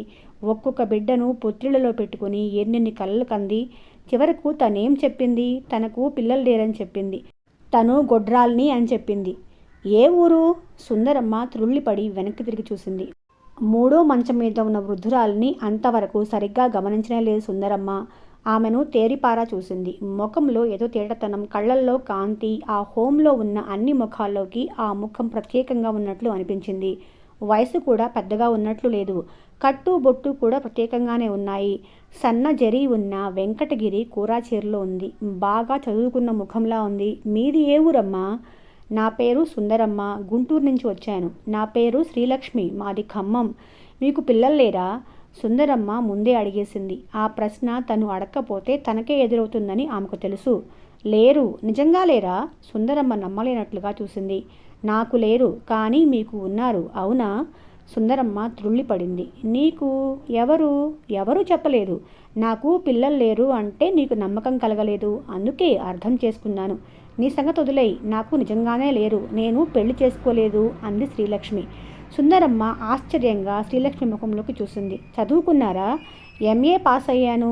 ఒక్కొక్క బిడ్డను పొత్తిళ్లలో పెట్టుకుని ఎన్నెన్ని కలలు కంది. చివరకు తనేం చెప్పింది? తనకు పిల్లలు లేరని చెప్పింది. తను గొడ్రాల్ని అని చెప్పింది. ఏ ఊరు? సుందరమ్మ త్రుళ్ళిపడి వెనక్కి తిరిగి చూసింది. 3వ మంచం మీద ఉన్న వృద్ధురాలిని అంతవరకు సరిగ్గా గమనించనే లేదు సుందరమ్మ. ఆమెను తేరిపారా చూసింది. ముఖంలో ఏదో తేటతనం, కళ్ళల్లో కాంతి. ఆ హోంలో ఉన్న అన్ని ముఖాల్లోకి ఆ ముఖం ప్రత్యేకంగా ఉన్నట్లు అనిపించింది. వయసు కూడా పెద్దగా ఉన్నట్లు లేదు. కట్టు బొట్టు కూడా ప్రత్యేకంగానే ఉన్నాయి. సన్న జరీ ఉన్న వెంకటగిరి కూరాచీరలో ఉంది. బాగా చదువుకున్న ముఖంలా ఉంది. మీది ఏ ఊరమ్మా? నా పేరు సుందరమ్మ, గుంటూరు నుంచి వచ్చాను. నా పేరు శ్రీలక్ష్మి, మాది ఖమ్మం. మీకు పిల్లలు లేరా? సుందరమ్మ ముందే అడిగేసింది. ఆ ప్రశ్న తను అడక్కపోతే తనకే ఎదురవుతుందని ఆమెకు తెలుసు. లేరు. నిజంగా లేరా? సుందరమ్మ నమ్మలేనట్లుగా చూసింది. నాకు లేరు, కానీ మీకు ఉన్నారు, అవునా? సుందరమ్మ త్రుళ్ళిపడింది. నీకు ఎవరు? ఎవరూ చెప్పలేదు. నాకు పిల్లలు లేరు అంటే నీకు నమ్మకం కలగలేదు, అందుకే అర్థం చేసుకున్నాను. నీ సంగతి వదిలేయి. నాకు నిజంగానే లేరు. నేను పెళ్లి చేసుకోలేదు అంది శ్రీలక్ష్మి. సుందరమ్మ ఆశ్చర్యంగా శ్రీలక్ష్మి ముఖంలోకి చూసింది. చదువుకున్నారా? ఎంఏ పాస్ అయ్యాను.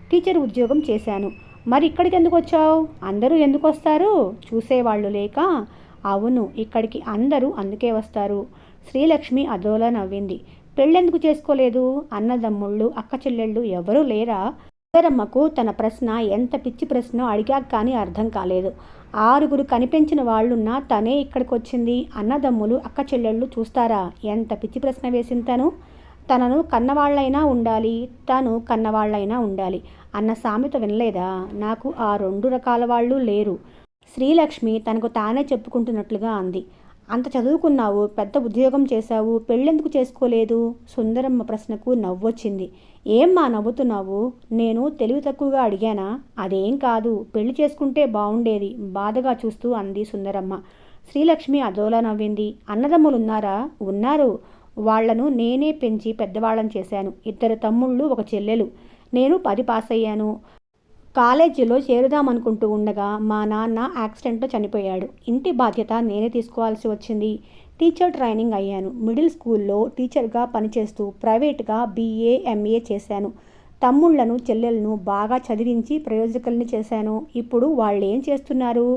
టీచర్ ఉద్యోగం చేశాను. మరి ఇక్కడికి ఎందుకు వచ్చావు? అందరూ ఎందుకు వస్తారు? చూసేవాళ్ళు లేక. అవును, ఇక్కడికి అందరూ అందుకే వస్తారు. శ్రీలక్ష్మి అదోలా నవ్వింది. పెళ్ళెందుకు చేసుకోలేదు? అన్నదమ్ముళ్ళు, అక్క చెల్లెళ్ళు ఎవరూ లేరా? సుందరమ్మకు తన ప్రశ్న ఎంత పిచ్చి ప్రశ్న అడిగాక కానీ అర్థం కాలేదు. 6గురు కనిపించిన వాళ్ళున్నా తనే ఇక్కడికి వచ్చింది. అన్నదమ్ములు, అక్క చెల్లెళ్ళు చూస్తారా? ఎంత పిచ్చి ప్రశ్న వేసింది తను. తనను కన్నవాళ్లైనా ఉండాలి, తను కన్నవాళ్లైనా ఉండాలి అన్న సామెత వినలేదా? నాకు ఆ 2 రకాల వాళ్ళు లేరు. శ్రీలక్ష్మి తనకు తానే చెప్పుకుంటున్నట్లుగా అంది. అంత చదువుకున్నావు, పెద్ద ఉద్యోగం చేశావు, పెళ్ళెందుకు చేసుకోలేదు? సుందరమ్మ ప్రశ్నకు నవ్వొచ్చింది. ఏమ్మా నవ్వుతున్నావు? నేను తెలివి తక్కువగా అడిగానా? అదేం కాదు, పెళ్లి చేసుకుంటే బాగుండేది బాధగా చూస్తూ అంది సుందరమ్మ. శ్రీలక్ష్మి అదోలా నవ్వింది. అన్నదమ్ములున్నారా? ఉన్నారు. వాళ్లను నేనే పెంచి పెద్దవాళ్ళని చేశాను. 2 తమ్ముళ్ళు, 1 చెల్లెలు. నేను 10 పాస్ అయ్యాను. కాలేజీలో చేరుదామనుకుంటూ ఉండగా మా నాన్న యాక్సిడెంట్లో చనిపోయాడు. ఇంటి బాధ్యత నేనే తీసుకోవాల్సి వచ్చింది. టీచర్ ట్రైనింగ్ అయ్యాను. మిడిల్ స్కూల్లో టీచర్గా పనిచేస్తూ ప్రైవేట్గా BA, MA చేశాను. తమ్ముళ్లను చెల్లెలను బాగా చదివించి ప్రయోజకుల్ని చేశాను. ఇప్పుడు వాళ్ళేం చేస్తున్నారు?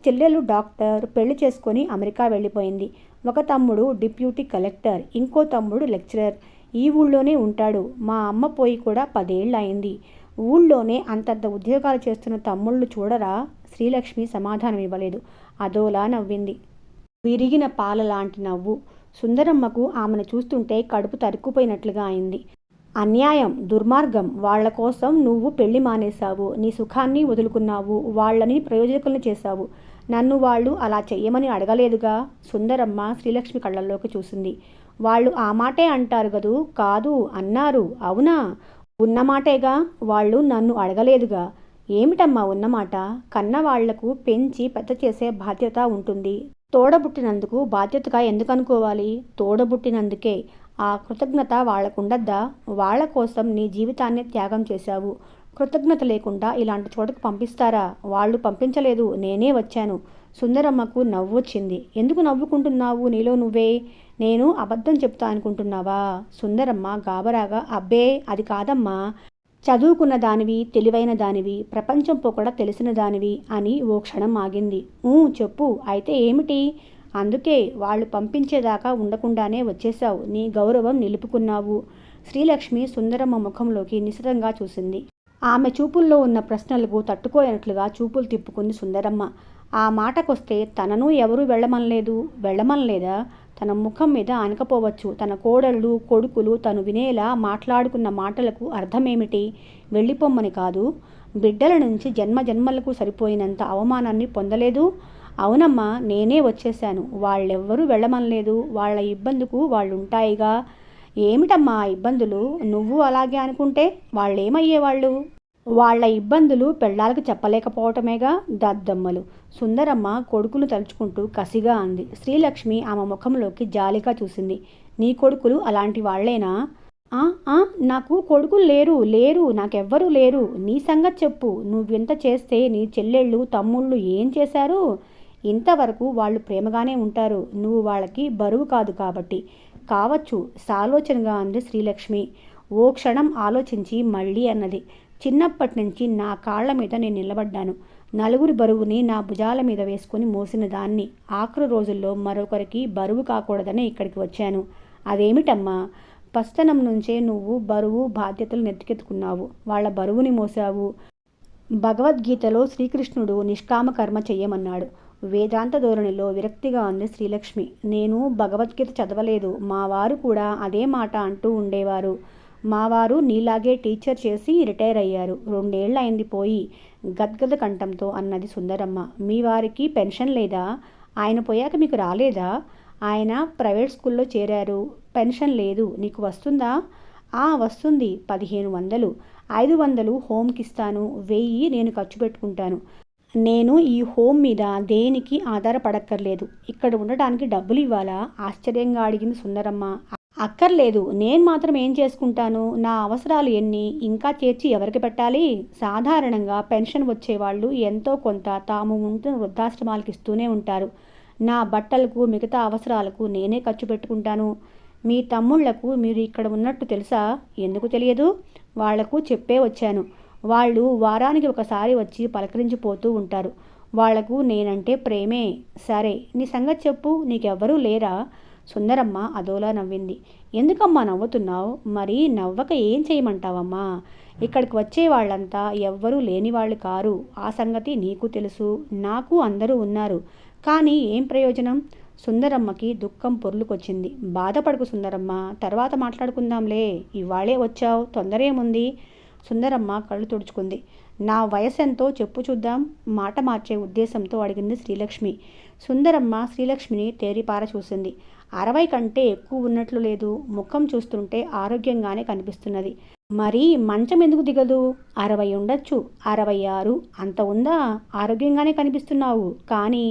చెల్లెలు డాక్టర్, పెళ్లి చేసుకొని అమెరికా వెళ్ళిపోయింది. ఒక తమ్ముడు డిప్యూటీ కలెక్టర్, ఇంకో తమ్ముడు లెక్చరర్. ఈ ఊళ్ళోనే ఉంటాడు. మా అమ్మ పోయి కూడా 10 ఏళ్ళు అయింది. ఊళ్ళోనే అంతంత ఉద్యోగాలు చేస్తున్న తమ్ముళ్ళు చూడరా? శ్రీలక్ష్మి సమాధానం ఇవ్వలేదు. అదోలా నవ్వింది. విరిగిన పాలలాంటి నవ్వు. సుందరమ్మకు ఆమెను చూస్తుంటే కడుపు తరుక్కుపోయినట్లుగా అయింది. అన్యాయం, దుర్మార్గం. వాళ్ల కోసం నువ్వు పెళ్లి మానేశావు. నీ సుఖాన్ని వదులుకున్నావు. వాళ్ళని ప్రయోజకుల్ని చేశావు. నన్ను వాళ్ళు అలా చెయ్యమని అడగలేదుగా. సుందరమ్మ శ్రీలక్ష్మి కళ్ళల్లోకి చూసింది. వాళ్ళు ఆ మాటే అంటారు గదూ. కాదు అన్నారు. అవునా? ఉన్నమాటేగా. వాళ్ళు నన్ను అడగలేదుగా. ఏమిటమ్మా ఉన్నమాట? కన్నవాళ్లకు పెంచి పెద్ద చేసే బాధ్యత ఉంటుంది. తోడబుట్టినందుకు బాధ్యతగా ఎందుకు అనుకోవాలి? తోడబుట్టినందుకే. ఆ కృతజ్ఞత వాళ్లకుండద్దా? వాళ్ల కోసం నీ జీవితాన్ని త్యాగం చేశావు. కృతజ్ఞత లేకుండా ఇలాంటి చోటకు పంపిస్తారా? వాళ్ళు పంపించలేదు, నేనే వచ్చాను. సుందరమ్మకు నవ్వొచ్చింది. ఎందుకు నవ్వుకుంటున్నావు నీలో నువ్వే? నేను అబద్ధం చెప్తా అనుకుంటున్నావా? సుందరమ్మ గాబరాగా అబ్బే అది కాదమ్మా. చదువుకున్న దానివి, తెలివైన దానివి, ప్రపంచం పోకడ తెలిసిన దానివి అని ఓ క్షణం ఆగింది. చెప్పు. అయితే ఏమిటి? అందుకే వాళ్ళు పంపించేదాకా ఉండకుండానే వచ్చేశావు. నీ గౌరవం నిలుపుకున్నావు. శ్రీలక్ష్మి సుందరమ్మ ముఖంలోకి నిశితంగా చూసింది. ఆమె చూపుల్లో ఉన్న ప్రశ్నలకు తట్టుకోలేనట్లుగా చూపులు తిప్పుకుంది సుందరమ్మ. ఆ మాటకొస్తే తనను ఎవరూ వెళ్ళమనలేదా? తన ముఖం మీద ఆనకపోవచ్చు. తన కోడళ్ళు, కొడుకులు తను వినేలా మాట్లాడుకున్న మాటలకు అర్థమేమిటి? వెళ్ళిపోమ్మని కాదు. బిడ్డల నుంచి జన్మలకు సరిపోయినంత అవమానాన్ని పొందలేదు. అవునమ్మా, నేనే వచ్చేశాను. వాళ్ళెవ్వరూ వెళ్ళమనలేదు. వాళ్ళ ఇబ్బందుకు వాళ్ళుంటాయిగా. ఏమిటమ్మా ఆ ఇబ్బందులు? నువ్వు అలాగే అనుకుంటే వాళ్ళేమయ్యేవాళ్ళు? వాళ్ళ ఇబ్బందులు పెళ్ళాలకు చెప్పలేకపోవటమేగా. దద్దమ్మలు. సుందరమ్మ కొడుకును తలుచుకుంటూ కసిగా అంది. శ్రీలక్ష్మి ఆమె ముఖంలోకి జాలిగా చూసింది. నీ కొడుకులు అలాంటి వాళ్లేనా? నాకు కొడుకులు లేరు. నాకెవ్వరూ లేరు. నీ సంగతి చెప్పు. నువ్వింత చేస్తే నీ చెల్లెళ్ళు, తమ్ముళ్ళు ఏం చేశారు? ఇంతవరకు వాళ్ళు ప్రేమగానే ఉంటారు. నువ్వు వాళ్ళకి బరువు కాదు కాబట్టి. కావచ్చు, సాలోచనగా అంది శ్రీలక్ష్మి. ఓ క్షణం ఆలోచించి మళ్ళీ అన్నది. చిన్నప్పటి నుంచి నా కాళ్ల మీద నేను నిలబడ్డాను. నలుగురి బరువుని నా భుజాల మీద వేసుకుని మోసిన దాన్ని. ఆఖరు రోజుల్లో మరొకరికి బరువు కాకూడదని ఇక్కడికి వచ్చాను. అదేమిటమ్మా? పసితనం నుంచే నువ్వు బరువు, బాధ్యతలు నెత్తికెత్తుకున్నావు. వాళ్ళ బరువుని మోసావు. భగవద్గీతలో శ్రీకృష్ణుడు నిష్కామ కర్మ చెయ్యమన్నాడు. వేదాంత ధోరణిలో విరక్తిగా అంది శ్రీలక్ష్మి. నేను భగవద్గీత చదవలేదు. మా వారు కూడా అదే మాట అంటూ ఉండేవారు. మా వారు నీలాగే టీచర్ చేసి రిటైర్ అయ్యారు. 2 ఏళ్ళు అయింది పోయి. గద్గద కంఠంతో అన్నది సుందరమ్మ. మీ వారికి పెన్షన్ లేదా? ఆయన పోయాక మీకు రాలేదా? ఆయన ప్రైవేట్ స్కూల్లో చేరారు. పెన్షన్ లేదు. నీకు వస్తుందా? వస్తుంది. 1500. 500 హోమ్కిస్తాను. 1000 నేను ఖర్చు పెట్టుకుంటాను. నేను ఈ హోమ్ మీద దేనికి ఆధారపడక్కర్లేదు. ఇక్కడ ఉండటానికి డబ్బులు ఇవ్వాలా? ఆశ్చర్యంగా అడిగింది సుందరమ్మ. అక్కర్లేదు. నేను మాత్రం ఏం చేసుకుంటాను? నా అవసరాలు ఎన్ని? ఇంకా చేర్చి ఎవరికి పెట్టాలి? సాధారణంగా పెన్షన్ వచ్చేవాళ్ళు ఎంతో కొంత తాము ఉంటున్న వృద్ధాశ్రమాలకు ఇస్తూనే ఉంటారు. నా బట్టలకు, మిగతా అవసరాలకు నేనే ఖర్చు పెట్టుకుంటాను. మీ తమ్ముళ్లకు మీరు ఇక్కడ ఉన్నట్టు తెలుసా? ఎందుకు తెలియదు? వాళ్లకు చెప్పే వచ్చాను. వాళ్ళు వారానికి ఒకసారి వచ్చి పలకరించిపోతూ ఉంటారు. వాళ్లకు నేనంటే ప్రేమే. సరే, నీ సంగతి చెప్పు. నీకెవ్వరూ లేరా? సుందరమ్మ అదోలా నవ్వింది. ఎందుకమ్మా నవ్వుతున్నావు? మరి నవ్వక ఏం చేయమంటావమ్మా? ఇక్కడికి వచ్చే వాళ్ళంతా ఎవ్వరూ లేనివాళ్ళు కారు. ఆ సంగతి నీకు తెలుసు. నాకు అందరూ ఉన్నారు. కానీ ఏం ప్రయోజనం? సుందరమ్మకి దుఃఖం పొర్లుకొచ్చింది. బాధపడకు సుందరమ్మ, తర్వాత మాట్లాడుకుందాంలే. ఇవాళే వచ్చావు, తొందరేముంది? సుందరమ్మ కళ్ళు తుడుచుకుంది. నా వయసెంతో చెప్పు చూద్దాం. మాట మార్చే ఉద్దేశంతో అడిగింది శ్రీలక్ష్మి. సుందరమ్మ శ్రీలక్ష్మిని తేరిపార చూసింది. 60 కంటే ఎక్కువ ఉన్నట్లు లేదు. ముఖం చూస్తుంటే ఆరోగ్యంగానే కనిపిస్తున్నది. మరి మంచం ఎందుకు దిగదు? 60 ఉండొచ్చు. 66 అంత ఉందా? ఆరోగ్యంగానే కనిపిస్తున్నావు. కానీ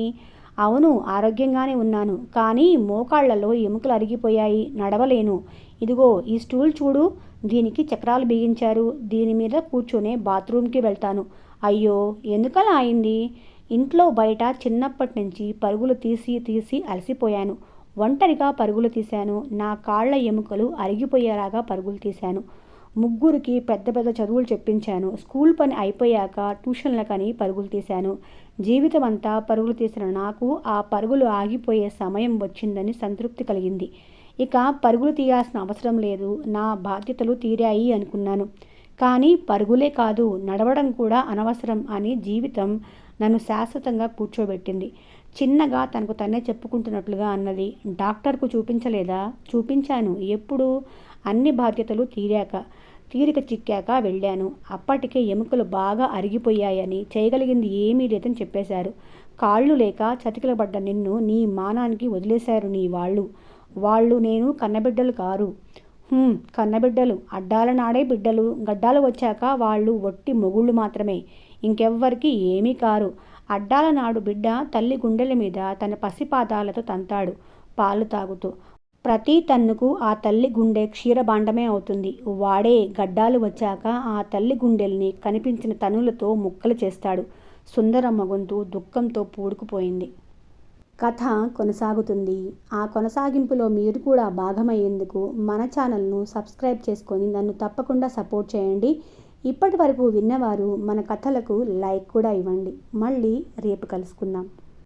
అవును, ఆరోగ్యంగానే ఉన్నాను. కానీ మోకాళ్లలో ఎముకలు అరిగిపోయాయి. నడవలేను. ఇదిగో ఈ స్టూల్ చూడు. దీనికి చక్రాలు బిగించారు. దీని మీద కూర్చొనే బాత్రూమ్కి వెళ్తాను. అయ్యో, ఎందుకలా అయింది? ఇంట్లో బయట చిన్నప్పటి నుంచి పరుగులు తీసి అలసిపోయాను. ఒంటరిగా పరుగులు తీశాను. నా కాళ్ల ఎముకలు అరిగిపోయేలాగా పరుగులు తీశాను. ముగ్గురికి పెద్ద పెద్ద చదువులు చెప్పించాను. స్కూల్ పని అయిపోయాక ట్యూషన్లకని పరుగులు తీశాను. జీవితం అంతా పరుగులు తీసిన నాకు ఆ పరుగులు ఆగిపోయే సమయం వచ్చిందని సంతృప్తి కలిగింది. ఇక పరుగులు తీయాల్సిన అవసరం లేదు, నా బాధ్యతలు తీరాయి అనుకున్నాను. కానీ పరుగులే కాదు, నడవడం కూడా అనవసరం అని జీవితం నన్ను శాశ్వతంగా కూర్చోబెట్టింది. చిన్నగా తనకు తనే చెప్పుకుంటున్నట్లుగా అన్నది. డాక్టర్కు చూపించలేదా? చూపించాను. ఎప్పుడు? అన్ని బాధ్యతలు తీరిక చిక్కాక వెళ్ళాను. అప్పటికే ఎముకలు బాగా అరిగిపోయాయని, చేయగలిగింది ఏమీ లేదని చెప్పేశారు. కాళ్ళు లేక చతికిలబడ్డ నిన్ను నీ మానానికి వదిలేశారు నీ వాళ్ళు నేను కన్నబిడ్డలు కారు. కన్నబిడ్డలు, అడ్డాల నాడే బిడ్డలు, గడ్డాలు వచ్చాక వాళ్ళు ఒట్టి మొగుళ్ళు మాత్రమే, ఇంకెవ్వరికి ఏమీ కారు. అడ్డాల నాడు బిడ్డ తల్లి గుండెల మీద తన పసిపాదాలతో తంతాడు పాలు తాగుతూ. ప్రతి తన్నుకు ఆ తల్లి గుండె క్షీరభాండమే అవుతుంది. వాడే గడ్డాలు వచ్చాక ఆ తల్లి గుండెల్ని కనిపించిన తనులతో ముక్కలు చేస్తాడు. సుందరమ్మ గొంతు దుఃఖంతో పూడుకుపోయింది. కథ కొనసాగుతుంది. ఆ కొనసాగింపులో మీరు కూడా భాగమయ్యేందుకు మన ఛానల్ను సబ్స్క్రైబ్ చేసుకొని నన్ను తప్పకుండా సపోర్ట్ చేయండి. ఇప్పటి వరకు విన్నవారు మన కథలకు లైక్ కూడా ఇవ్వండి. మళ్ళీ రేపు కలుసుకుందాం.